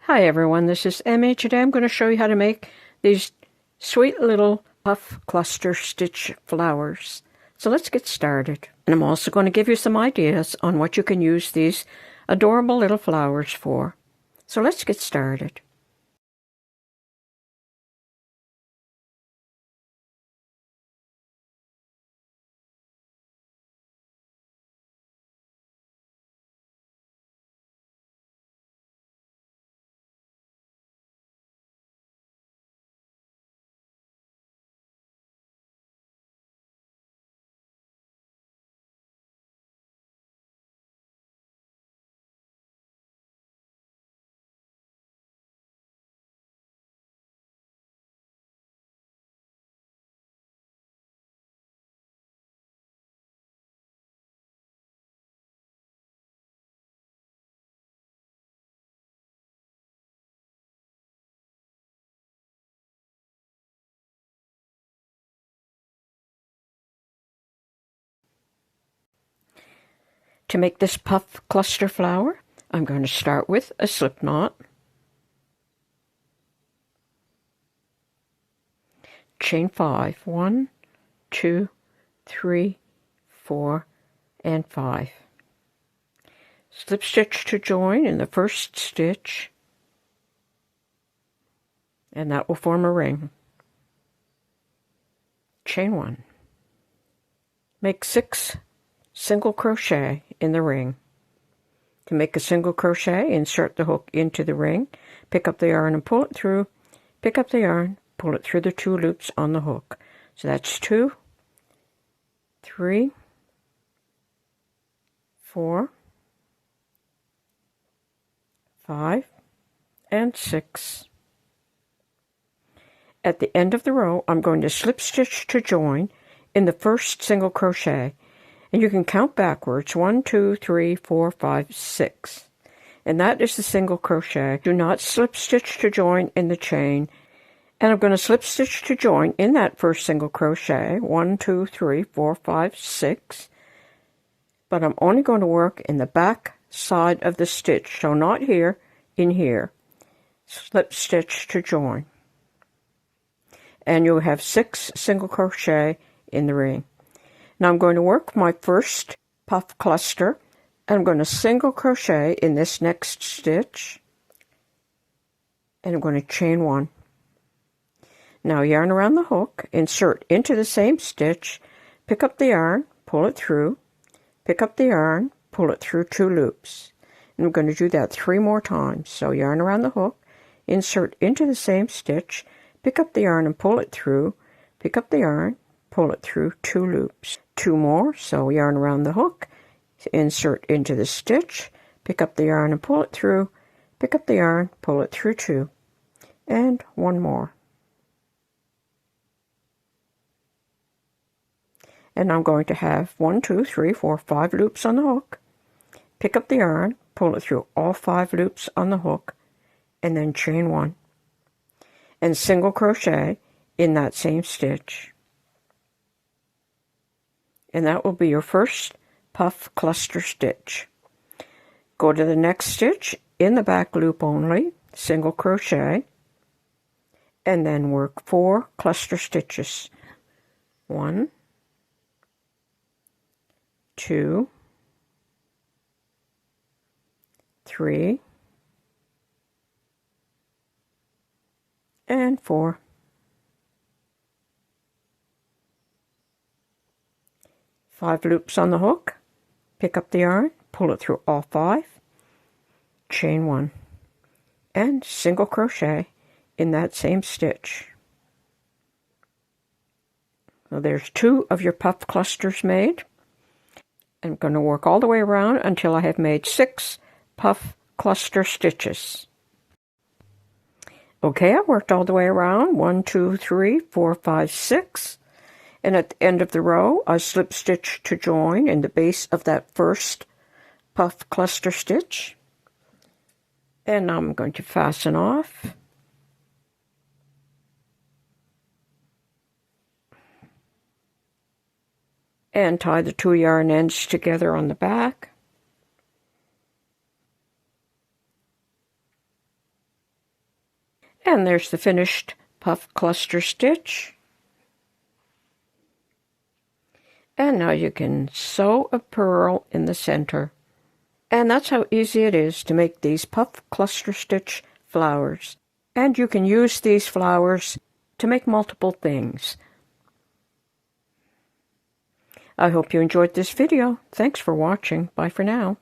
Hi everyone, this is Emmy. Today I'm going to show you how to make these sweet little puff cluster stitch flowers. So let's get started. And I'm also going to give you some ideas on what you can use these adorable little flowers for. So let's get started. To make this puff cluster flower, I'm going to start with a slip knot, chain 5, 1, 2, 3, 4, and 5. Slip stitch to join in the first stitch, and that will form a ring. Chain 1. Make 6 single crochet in the ring. To make a single crochet, insert the hook into the ring, pick up the yarn and pull it through, pick up the yarn, pull it through the 2 loops on the hook. So that's 2, 3, 4, 5, and 6. At the end of the row, I'm going to slip stitch to join in the first single crochet. And you can count backwards, 1, 2, 3, 4, 5, 6. And that is the single crochet. Do not slip stitch to join in the chain. And I'm going to slip stitch to join in that first single crochet, 1, 2, 3, 4, 5, 6. But I'm only going to work in the back side of the stitch, so not here, in here. Slip stitch to join. And you'll have 6 single crochet in the ring. Now I'm going to work my first puff cluster, and I'm going to single crochet in this next stitch, and I'm going to chain 1. Now yarn around the hook, insert into the same stitch, pick up the yarn, pull it through, pick up the yarn, pull it through 2 loops. And I'm going to do that 3 more times. So yarn around the hook, insert into the same stitch, pick up the yarn and pull it through, pick up the yarn, pull it through 2 loops. 2 more, so yarn around the hook, insert into the stitch, pick up the yarn and pull it through, pick up the yarn, pull it through 2, and 1 more. And I'm going to have 1, 2, 3, 4, 5 loops on the hook, pick up the yarn, pull it through all 5 loops on the hook, and then chain 1, and single crochet in that same stitch. And that will be your first puff cluster stitch. Go to the next stitch in the back loop only, single crochet, and then work 4 cluster stitches. 1, 2, 3, and 4. 5 loops on the hook, pick up the yarn, pull it through all 5, chain 1, and single crochet in that same stitch. So there's 2 of your puff clusters made. I'm going to work all the way around until I have made 6 puff cluster stitches. Okay, I worked all the way around, 1, 2, 3, 4, 5, 6. And at the end of the row, I slip stitch to join in the base of that first puff cluster stitch. And now I'm going to fasten off. And tie the 2 yarn ends together on the back. And there's the finished puff cluster stitch. And now you can sew a purl in the center. And that's how easy it is to make these puff cluster stitch flowers. And you can use these flowers to make multiple things. I hope you enjoyed this video. Thanks for watching. Bye for now.